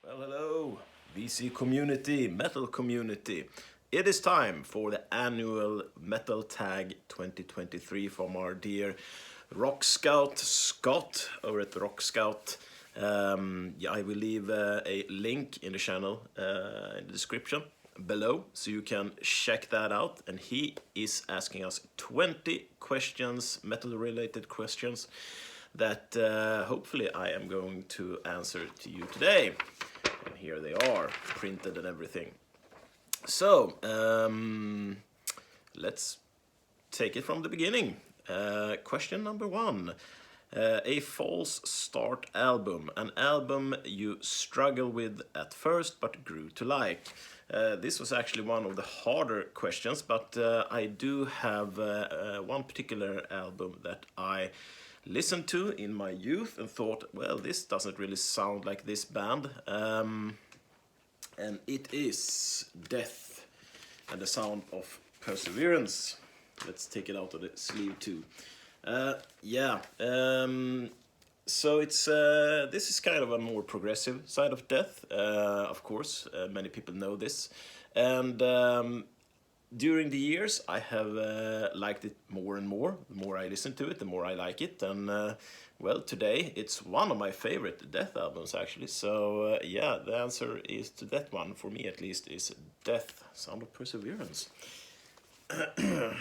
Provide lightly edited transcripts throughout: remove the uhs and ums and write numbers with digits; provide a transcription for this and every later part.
Well, hello, VC community, metal community. It is time for the annual Metal Tag 2023 from our dear Rock Scout Scott over at Rock Scout. I will leave a link in the channel in the description below so you can check that out. And he is asking us 20 questions, metal related questions, that hopefully I am going to answer to you today. And here they are, printed and everything. So, let's take it from the beginning. Question number one. A false start album, an album you struggle with at first but grew to like. This was actually one of the harder questions, but I do have one particular album that I listened to in my youth and thought, well, this doesn't really sound like this band. And it is Death and the Sound of Perseverance. Let's take it out of the sleeve too. So it's this is kind of a more progressive side of Death, of course. Many people know this, and during the years I have liked it more and more. The more I listen to it, the more I like it, and well, today it's one of my favorite Death albums actually. So the answer is to that one, for me at least, is Death, Sound of Perseverance.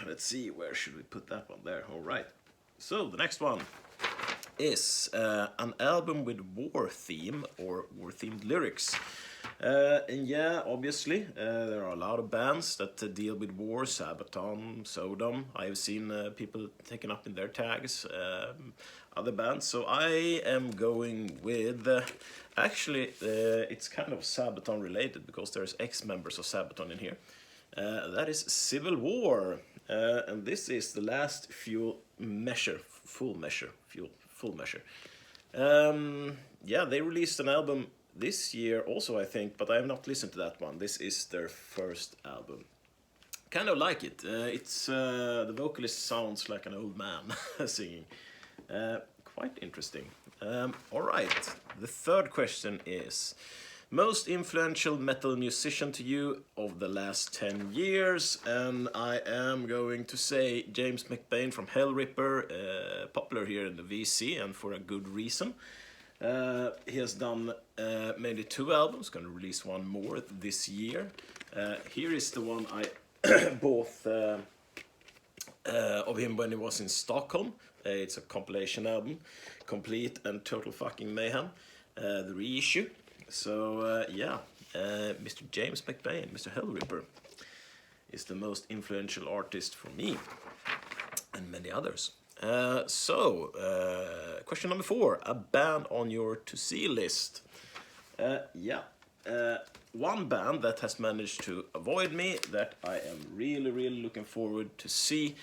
Let's see, where should we put that one? There, all right. So the next one is an album with war theme or war themed lyrics. And yeah, obviously, there are a lot of bands that deal with war, Sabaton, Sodom. I've seen people taken up in their tags, other bands. So I am going with, it's kind of Sabaton related because there's ex-members of Sabaton in here. That is Civil War. And this is the last Full Measure. They released an album this year also, I think, but I have not listened to that one. This is their first album. Kind of like it. It's the vocalist sounds like an old man singing. Quite interesting. All right. The third question is, most influential metal musician to you of the last 10 years, and I am going to say James McBain from Hellripper, popular here in the VC, and for a good reason. He has done mainly 2 albums, going to release one more this year. Here is the one I bought of him when he was in Stockholm. It's a compilation album, Complete and Total Fucking Mayhem, the reissue. So Mr. James McBain, Mr. Hellripper, is the most influential artist for me, and many others. Question number 4, a band on your to-see list. One band that has managed to avoid me that I am really looking forward to see.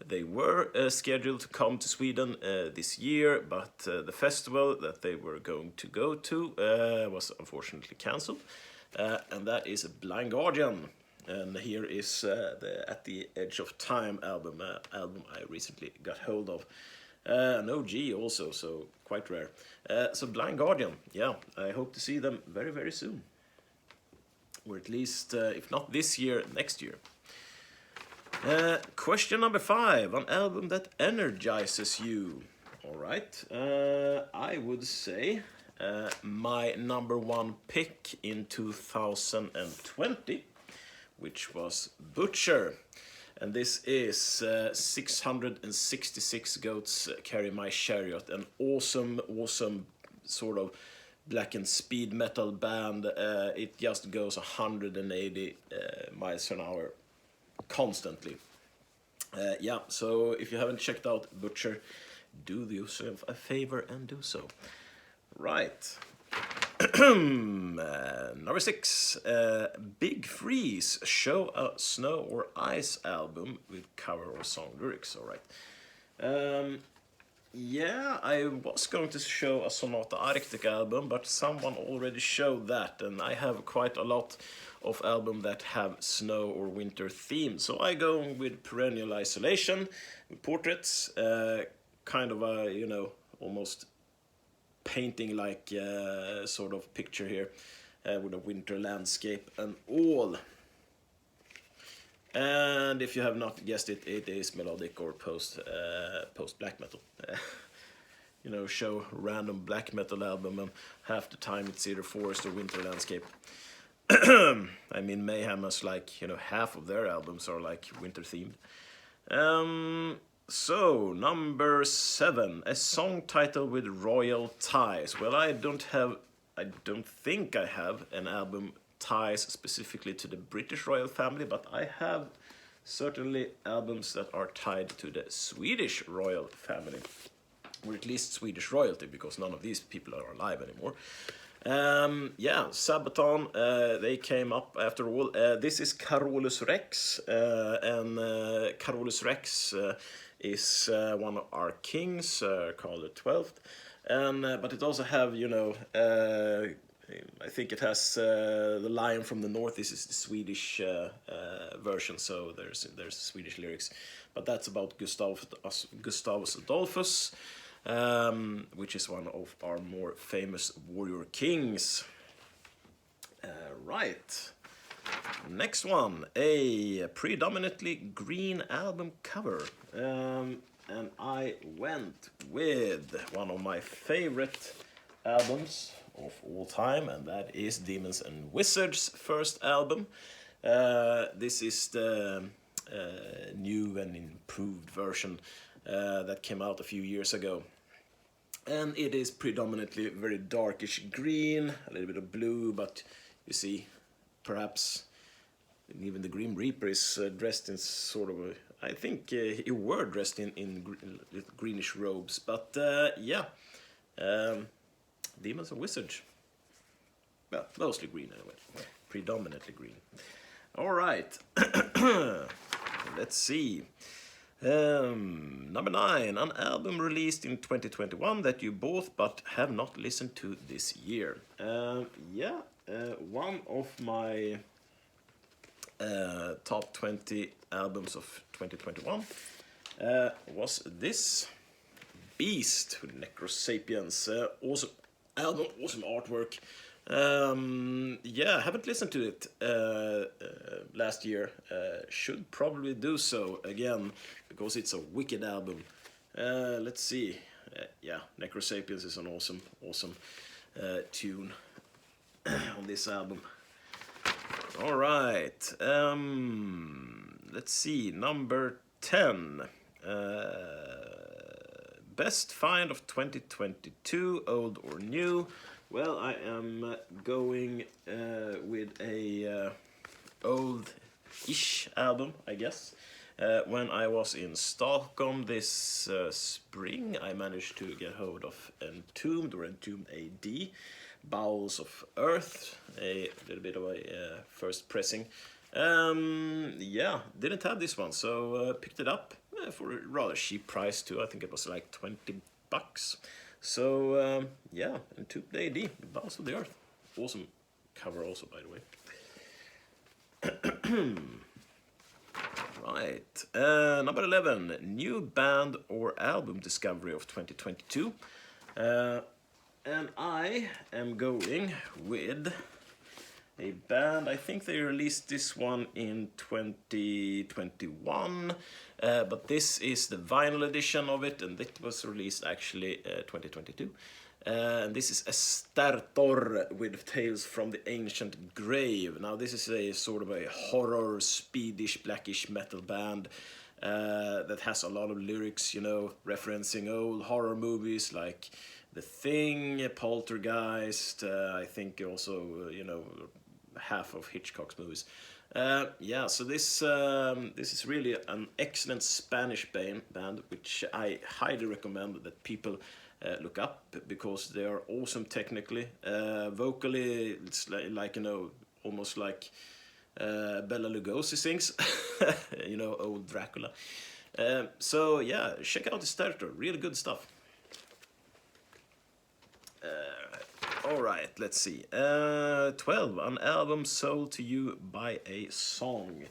They were scheduled to come to Sweden this year, but the festival that they were going to go to was unfortunately cancelled, and that is Blind Guardian. And here is the At the Edge of Time album I recently got hold of. An OG also, so quite rare. So Blind Guardian, I hope to see them very soon. Or at least, if not this year, next year. Question number 5, an album that energizes you. All right, I would say my number 1 pick in 2020, which was Butcher. And this is 666 Goats Carry My Chariot, an awesome sort of black and speed metal band. It just goes 180 miles an hour constantly. So if you haven't checked out Butcher, do yourself a favor and do so. Right. Number 6, Big Freeze, Show a Snow or Ice album with cover or song lyrics. All right. I was going to show a Sonata Arctic album, but someone already showed that, and I have quite a lot of albums that have snow or winter theme. So I go with Perennial Isolation, with portraits, kind of a, almost painting like sort of picture here. with a winter landscape and all. And if you have not guessed it, it is melodic or post black metal. You know, show random black metal album, and half the time it's either forest or winter landscape. I mean, Mayhem has like, you know, half of their albums are like winter themed. So number 7, a song title with royal ties. Well, I don't think I have an album ties specifically to the British royal family, but I have certainly albums that are tied to the Swedish royal family, or at least Swedish royalty, because none of these people are alive anymore. Yeah, Sabaton, they came up after all. This is Carolus Rex, and Carolus Rex is one of our kings, Carl XII, and but it also have, you know, I think it has the Lion from the North. This is the Swedish version, so there's Swedish lyrics, but that's about Gustavus Adolphus, which is one of our more famous warrior kings. Right. Next one, a predominantly green album cover. And I went with one of my favorite albums of all time, and that is Demons and Wizards' first album. This is the new and improved version that came out a few years ago. And it is predominantly very darkish green, a little bit of blue, but you see, perhaps even the Grim Reaper is dressed in sort of a, I think he were dressed in greenish robes, but yeah, Demons and Wizards. Well, mostly green anyway, predominantly green. All right, let's see. Number 9, an album released in 2021 that you bought but have not listened to this year. Yeah, one of my top 20 albums of 2021 was this Beast with Necrosapiens. Awesome album, awesome artwork. Yeah, haven't listened to it last year. Should probably do so again, because it's a wicked album. Let's see. Yeah, Necrosapiens is an awesome tune on this album. All right. Let's see. Number 10. Best find of 2022, old or new. Well, I am going with a old-ish album, I guess. When I was in Stockholm this spring, I managed to get hold of Entombed, or Entombed AD, Bowels of Earth, a little bit of a first pressing. Yeah, didn't have this one, so picked it up for a rather cheap price too. I think it was like $20. So yeah, Entombed AD, Bowels of the Earth. Awesome cover also, by the way. Right. Number 11, new band or album discovery of 2022. And I am going with a band. I think they released this one in 2021, but this is the vinyl edition of it, and it was released actually 2022. And this is Estertor with Tales from the Ancient Grave. Now this is a sort of a horror, speedish, blackish metal band that has a lot of lyrics, you know, referencing old horror movies like The Thing, Poltergeist, I think also, you know, half of Hitchcock's movies. Yeah, so this is really an excellent Spanish band, which I highly recommend that people look up, because they are awesome technically. Vocally, it's like you know, almost like Bela Lugosi sings, you know, old Dracula. So yeah, check out Estertor, really good stuff. All right, let's see. 12, an album sold to you by a song.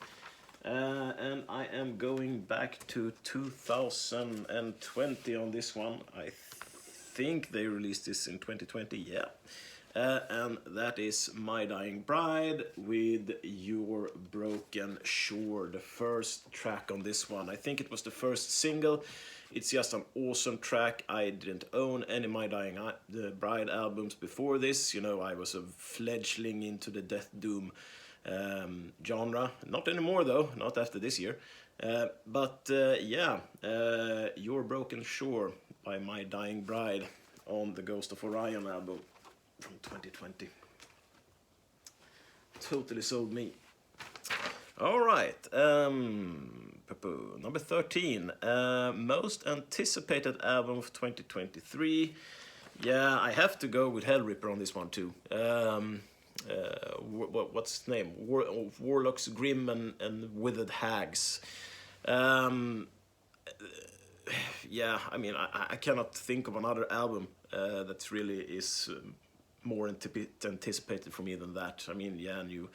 And I am going back to 2020 on this one. I think they released this in 2020, yeah. and that is My Dying Bride with Your Broken Shore, the first track on this one. I think it was the first single. It's just an awesome track. I didn't own any My Dying Bride albums before this. You know, I was a fledgling into the death doom genre. Not anymore though, not after this year. But Your Broken Shore by My Dying Bride on the Ghost of Orion album from 2020. Totally sold me. All right, number 13, most anticipated album of 2023. Yeah, I have to go with Hellripper on this one too. What's his name? Warlocks Grim and Withered Hags. Yeah, I mean, I cannot think of another album that really is more anticipated for me than that. I mean, yeah, new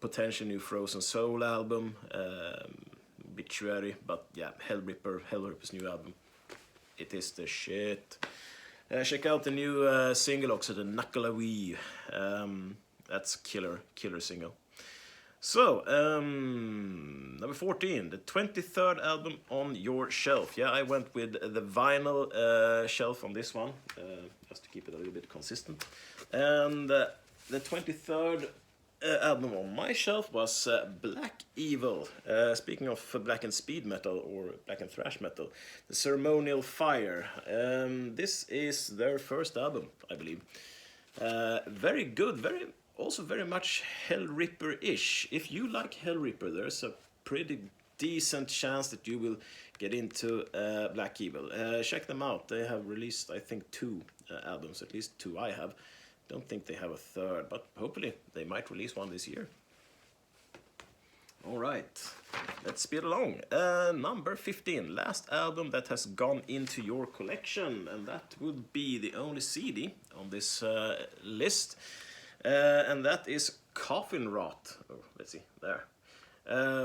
potential new Frozen Soul album, Obituary, but yeah, Hellripper's new album. It is the shit. Check out the new single also, the Nakalawi. That's killer single. So, number 14, the 23rd album on your shelf. Yeah, I went with the vinyl shelf on this one, just to keep it a little bit consistent. And the 23rd album on my shelf was Black Evil. Speaking of black and speed metal, or black and thrash metal, the Ceremonial Fire. This is their first album, I believe. Very good, also very much Hellripper-ish. If you like Hellripper, there's a pretty decent chance that you will get into Black Evil. Check them out. They have released, I think, 2 albums, at least 2 I have. Don't think they have a third, but hopefully they might release one this year. All right, let's speed along. Number 15, last album that has gone into your collection, and that would be the only CD on this list. And that is Coffin Rot. Oh, let's see, there.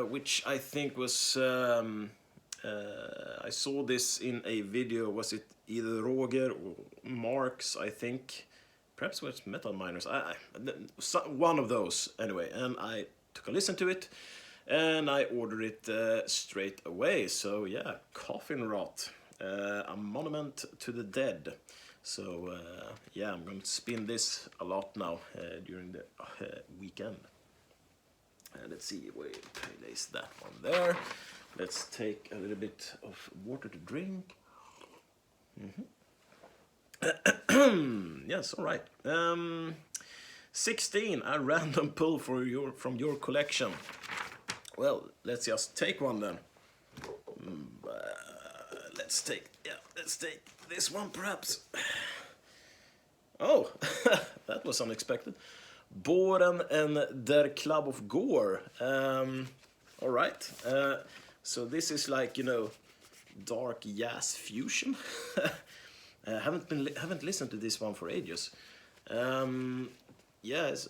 Which I think was... I saw this in a video, was it either Roger or Marks, I think. Perhaps it was Metal Miners. One of those, anyway. And I took a listen to it, and I ordered it straight away. So yeah, Coffin Rot, a monument to the dead. So yeah, I'm going to spin this a lot now during the weekend. Let's see, wait, place that one there. Let's take a little bit of water to drink. Yes, all right. 16, a random pull from your collection. Well, let's just take one then. Let's take this one perhaps. Oh, that was unexpected. Boren and Der Club of Gore. All right. So this is like, you know, dark jazz fusion. Haven't listened to this one for ages. Yes,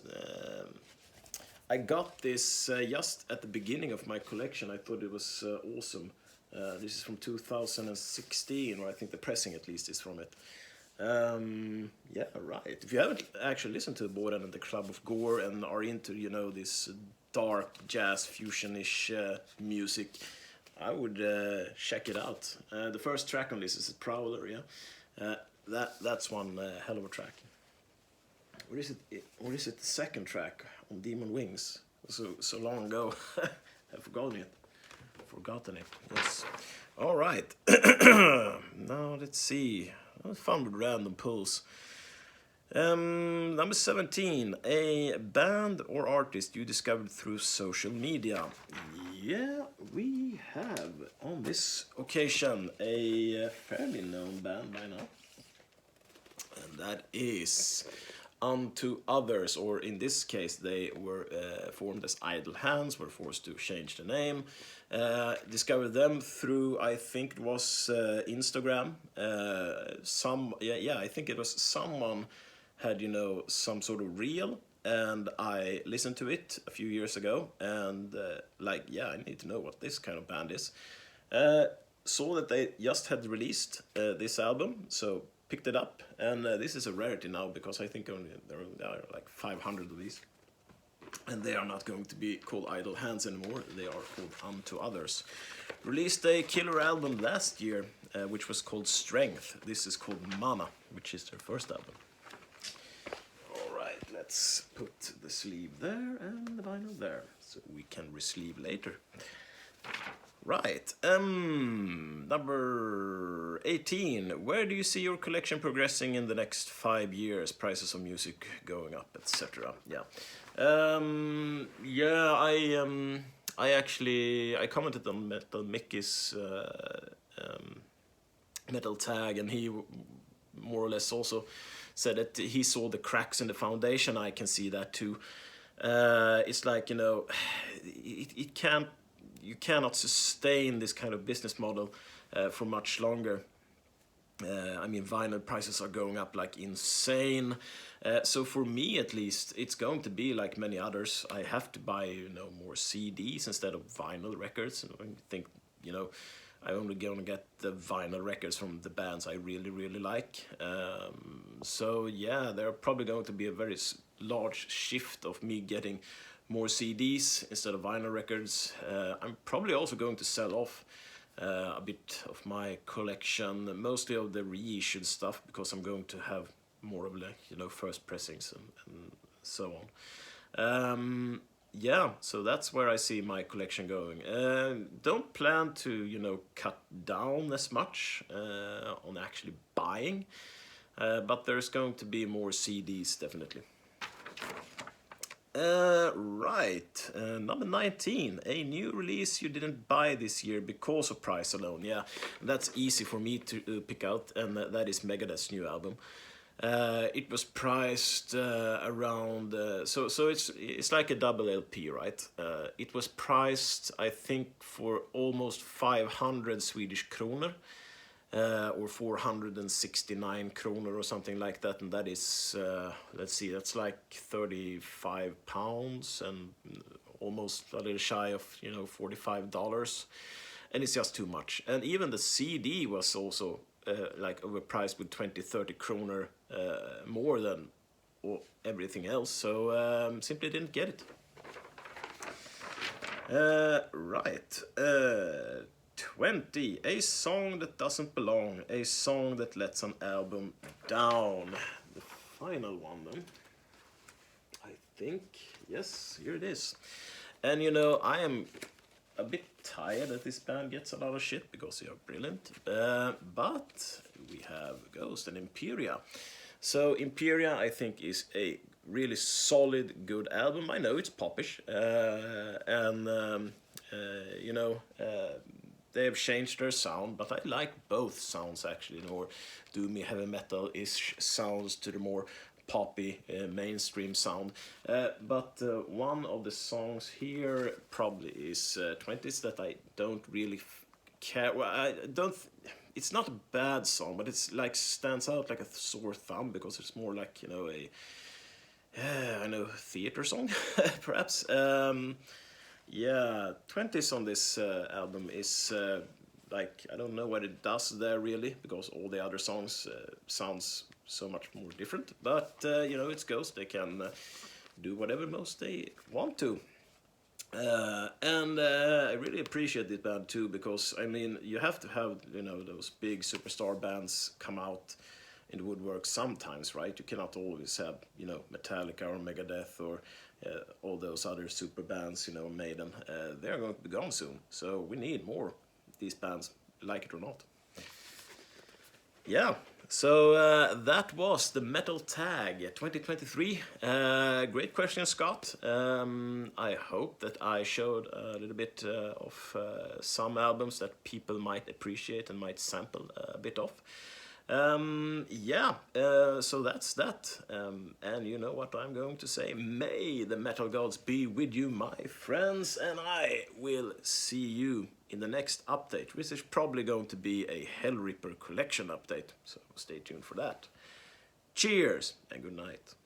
I got this just at the beginning of my collection. I thought it was awesome. This is from 2016, or I think the pressing at least is from it. Yeah, right. If you haven't actually listened to Boren and the Club of Gore and are into, you know, this dark jazz fusion-ish music, I would check it out. The first track on this is Prowler, yeah. That's one hell of a track. Or is it the second track on Demon Wings? So long ago, I've forgotten it. Yes. All right. Now let's see. Fun with random pulls. Number 17, a band or artist you discovered through social media. Yeah, we have on this occasion a fairly known band by now. And that is Unto Others, or in this case they were formed as Idle Hands, were forced to change the name. Discovered them through, I think it was Instagram. I think it was someone had, you know, some sort of reel, and I listened to it a few years ago, and I need to know what this kind of band is. Saw that they just had released this album, so picked it up, and this is a rarity now because I think only there are like 500 of these. And they are not going to be called Idle Hands anymore, they are called Unto Others. Released a killer album last year, which was called Strength. This is called Mana, which is their first album. Alright, let's put the sleeve there and the vinyl there, so we can re-sleeve later. Right, number 18. Where do you see your collection progressing in the next 5 years? Prices of music going up, etc. Yeah. I commented on Metal Mickey's Metal Tag, and he more or less also said that he saw the cracks in the foundation. I can see that too. It's like, you know, you cannot sustain this kind of business model for much longer. I mean, vinyl prices are going up like insane. So for me, at least, it's going to be like many others. I have to buy, you know, more CDs instead of vinyl records. And I think, you know, I'm only going to get the vinyl records from the bands I really, really like. So yeah, there are probably going to be a very large shift of me getting more CDs instead of vinyl records. I'm probably also going to sell off a bit of my collection, mostly of the reissued stuff, because I'm going to have more of, like, you know, first pressings and so on. Yeah, so that's where I see my collection going. Don't plan to, you know, cut down as much on actually buying, but there's going to be more CDs, definitely. Right, number 19, a new release you didn't buy this year because of price alone. Yeah, that's easy for me to pick out, and that is Megadeth's new album. It was priced around, so it's like a double LP, right? It was priced, I think, for almost 500 Swedish kronor. Or 469 kronor or something like that, and that is, let's see, that's like 35 pounds and almost a little shy of, you know, $45, and it's just too much. And even the CD was also like overpriced with 20-30 kronor more than everything else, so simply didn't get it. Right. 20. A song that doesn't belong. A song that lets an album down. The final one, then. I think. Yes, here it is. And, you know, I am a bit tired that this band gets a lot of shit because they are brilliant. But we have Ghost and Imperia. So Imperia, I think, is a really solid, good album. I know it's popish. You know... they have changed their sound, but I like both sounds actually, more doomy heavy metal-ish sounds to the more poppy mainstream sound. But one of the songs here probably is 20s that I don't really care. Well, I don't. It's not a bad song, but it's like stands out like a sore thumb because it's more like, you know, a I know, theater song, perhaps. Yeah, 20s on this album is like, I don't know what it does there really, because all the other songs sounds so much more different. But, you know, it's Ghost, they can do whatever most they want to. I really appreciate this band too, because, I mean, you have to have, you know, those big superstar bands come out in the woodwork sometimes, right? You cannot always have, you know, Metallica or Megadeth or all those other super bands, you know, Maiden. They're going to be gone soon, so we need more these bands, like it or not. Yeah, so that was the Metal Tag 2023. Great question, Scott. I hope that I showed a little bit of some albums that people might appreciate and might sample a bit of. So that's that. And you know what I'm going to say. May the metal gods be with you, my friends, and I will see you in the next update, which is probably going to be a Hellripper collection update, so stay tuned for that. Cheers and good night.